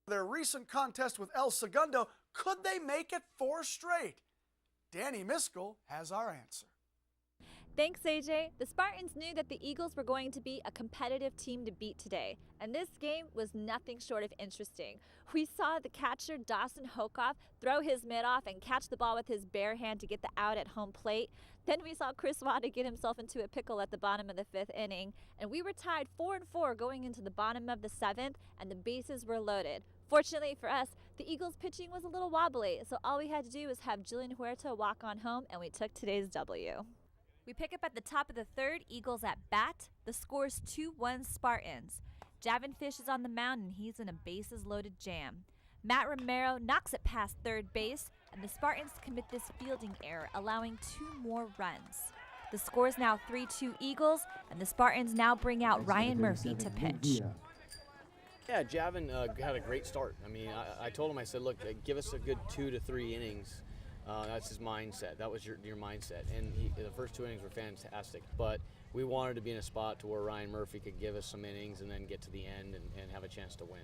Their recent contest with El Segundo, could they make it 4 straight? Danny Miskell has our answer. Thanks, AJ. The Spartans knew that the Eagles were going to be a competitive team to beat today, and this game was nothing short of interesting. We saw the catcher Dawson Hokoff throw his mitt off and catch the ball with his bare hand to get the out at home plate. Then we saw Chris Wada get himself into a pickle at the bottom of the 5th inning, and we were tied 4-4 going into the bottom of the 7th, and the bases were loaded. Fortunately for us, the Eagles pitching was a little wobbly, so all we had to do was have Jillian Huerta walk on home, and we took today's W. We pick up at the top of the 3rd, Eagles at bat. The score's 2-1 Spartans. Javin Fish is on the mound and he's in a bases-loaded jam. Matt Romero knocks it past 3rd base, and the Spartans commit this fielding error, allowing 2 more runs. The score is now 3-2 Eagles, and the Spartans now bring out Ryan Murphy to pitch. Yeah, Javin had a great start. I mean, I told him, I said, look, give us a good 2 to 3 innings. That's his mindset. That was your mindset. And the first 2 innings were fantastic. But we wanted to be in a spot to where Ryan Murphy could give us some innings and then get to the end and have a chance to win.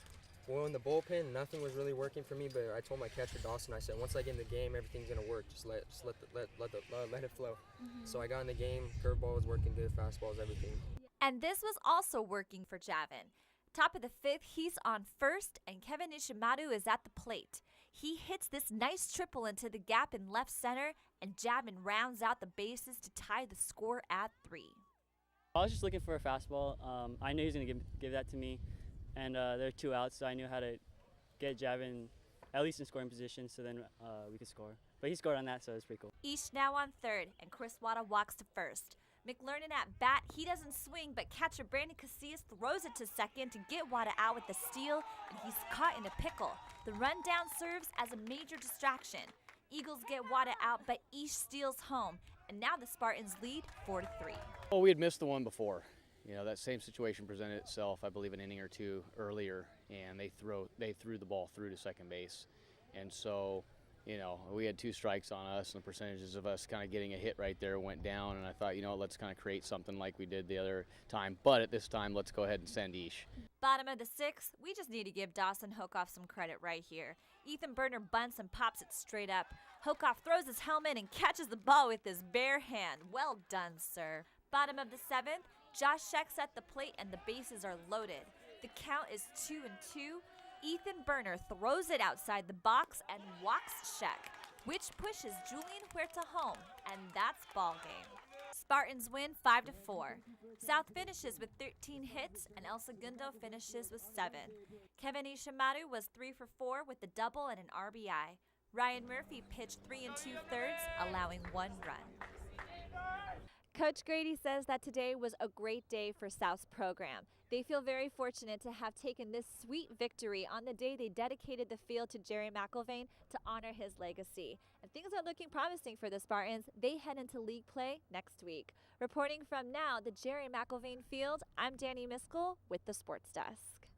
Well, in the bullpen, nothing was really working for me. But I told my catcher Dawson, I said, once I get in the game, everything's gonna work. Just let it flow. So I got in the game. Curveball was working good. Fastball was everything. And this was also working for Javin. Top of the 5th, he's on first, and Kevin Ishimaru is at the plate. He hits this nice triple into the gap in left center, and Javin rounds out the bases to tie the score at 3. I was just looking for a fastball. I knew he was going to give that to me, and there are 2 outs, so I knew how to get Javin at least in scoring position, so then we could score. But he scored on that, so it was pretty cool. Ish now on 3rd, and Chris Wada walks to 1st. McLernan at bat, he doesn't swing, but catcher Brandon Casillas throws it to 2nd to get Wada out with the steal, and he's caught in a pickle. The rundown serves as a major distraction. Eagles get Wada out, but Ish steals home, and now the Spartans lead 4-3. Well, we had missed the one before. You know, that same situation presented itself, I believe, an inning or 2 earlier, and they threw the ball through to second base. And so, you know, we had 2 strikes on us, and the percentages of us kind of getting a hit right there went down, and I thought, you know, let's kind of create something like we did the other time. But at this time, let's go ahead and send Ish. Bottom of the 6th, we just need to give Dawson Hokoff some credit right here. Ethan Berner bunts and pops it straight up. Hokoff throws his helmet and catches the ball with his bare hand. Well done, sir. Bottom of the 7th, Josh Scheck's at the plate and the bases are loaded. The count is 2-2. Ethan Berner throws it outside the box and walks Scheck, which pushes Julian Huerta home, and that's ball game. Spartans win 5-4. South finishes with 13 hits, and El Segundo finishes with 7. Kevin Ishimaru was 3 for 4 with a double and an RBI. Ryan Murphy pitched 3 2/3, allowing 1 run. Coach Grady says that today was a great day for South's program. They feel very fortunate to have taken this sweet victory on the day they dedicated the field to Jerry McIlvaine to honor his legacy. And things are looking promising for the Spartans. They head into league play next week. Reporting from now the Jerry McIlvaine Field, I'm Danny Miskell with the Sports Desk.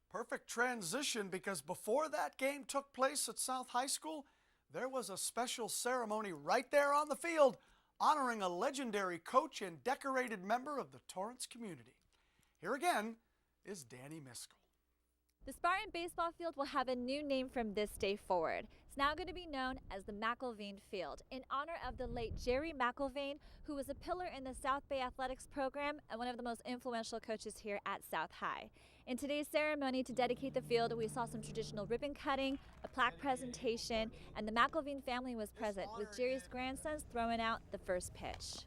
Perfect transition, because before that game took place at South High School, there was a special ceremony right there on the field honoring a legendary coach and decorated member of the Torrance community. Here again is Danny Miskell. The Spartan baseball field will have a new name from this day forward. It's now going to be known as the McIlvaine Field, in honor of the late Jerry McIlvaine, who was a pillar in the South Bay athletics program and one of the most influential coaches here at South High. In today's ceremony to dedicate the field, we saw some traditional ribbon cutting, a plaque presentation, and the McIlvaine family was present, with Jerry's grandsons throwing out the first pitch.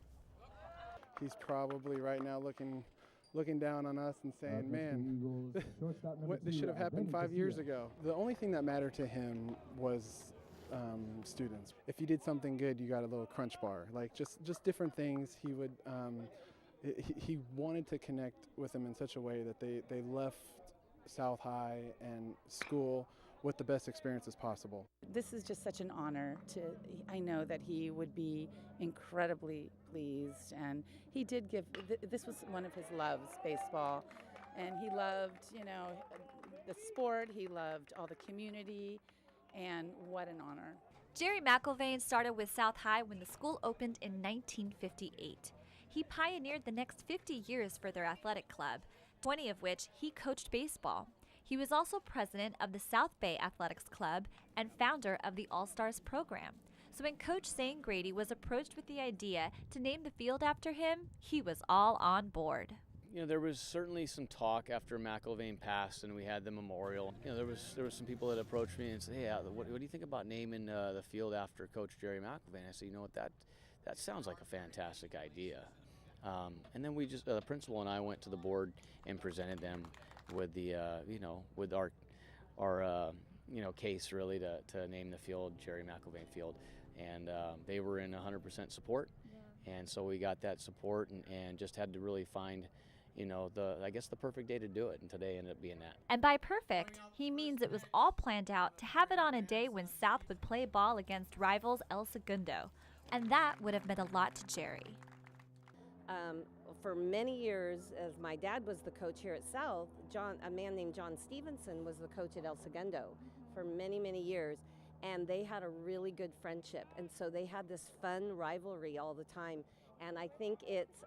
He's probably right now looking down on us and saying, man, this should have happened 5 years ago. The only thing that mattered to him was students. If you did something good, you got a little crunch bar, like just different things. He would he wanted to connect with them in such a way that they left South High and school with the best experiences possible. This is just such an honor I know that he would be incredibly pleased, and he did give, this was one of his loves, baseball, and he loved, you know, the sport, he loved all the community, and what an honor. Jerry McIlvaine started with South High when the school opened in 1958. He pioneered the next 50 years for their athletic club, 20 of which he coached baseball. He was also president of the South Bay Athletics Club and founder of the All-Stars program. So when Coach Zane Grady was approached with the idea to name the field after him, he was all on board. You know, there was certainly some talk after McIlvaine passed and we had the memorial. You know, there was some people that approached me and said, "Hey, what do you think about naming the field after Coach Jerry McIlvaine?" I said, "You know what, that sounds like a fantastic idea." And then we just, the principal and I went to the board and presented them with the, with our case really to name the field Jerry McIlvaine Field, and they were in 100% support, and so we got that support and just had to really find, the perfect day to do it, and today ended up being that. And by perfect, he means it was all planned out to have it on a day when South would play ball against rivals El Segundo, and that would have meant a lot to Jerry. For many years, as my dad was the coach here at South, a man named John Stevenson was the coach at El Segundo for many, many years, and they had a really good friendship, and so they had this fun rivalry all the time. And I think it's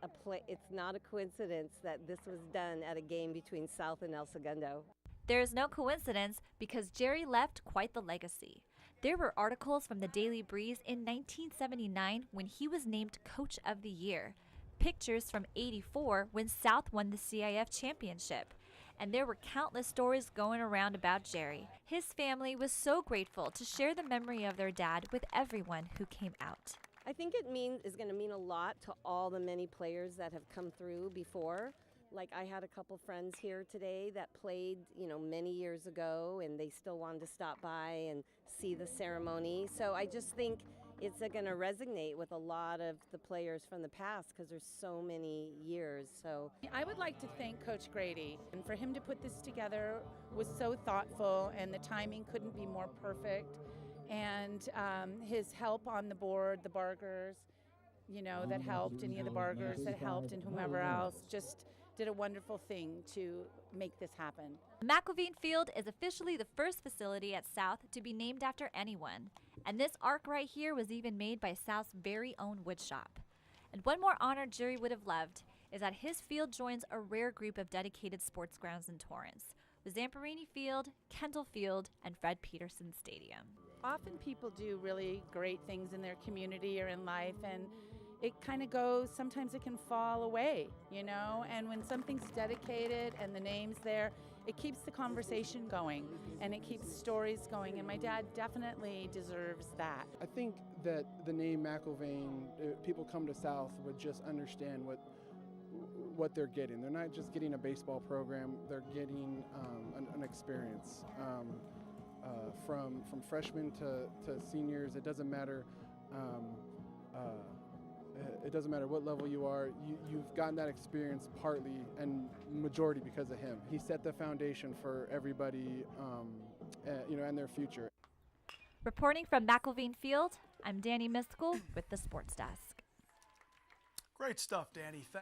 not a coincidence that this was done at a game between South and El Segundo. There is no coincidence because Jerry left quite the legacy. There were articles from the Daily Breeze in 1979 when he was named Coach of the Year. Pictures from '84 when South won the CIF championship. And there were countless stories going around about Jerry. His family was so grateful to share the memory of their dad with everyone who came out. I think it is going to mean a lot to all the many players that have come through before. Like, I had a couple friends here today that played, many years ago, and they still wanted to stop by and see the ceremony. So I just think it's going to resonate with a lot of the players from the past because there's so many years. So I would like to thank Coach Grady, and for him to put this together was so thoughtful, and the timing couldn't be more perfect. And his help on the board, the Bargers, that helped, any of the Bargers that helped, and whomever else just did a wonderful thing to make this happen. McIlvaine Field is officially the first facility at South to be named after anyone. And this arc right here was even made by South's very own woodshop. And one more honor Jerry would have loved is that his field joins a rare group of dedicated sports grounds in Torrance, with Zamperini Field, Kendall Field, and Fred Peterson Stadium. Often people do really great things in their community or in life, and it kind of goes, sometimes it can fall away, and when something's dedicated and the name's there, it keeps the conversation going and it keeps stories going, and my dad definitely deserves that. I think that the name McIlvaine, people come to South would just understand what they're getting. They're not just getting a baseball program, they're getting an experience. From freshmen to seniors, it doesn't matter. It doesn't matter what level you are. You've gotten that experience partly and majority because of him. He set the foundation for everybody, and their future. Reporting from McIlvaine Field, I'm Danny Miskell with the Sports Desk. Great stuff, Danny.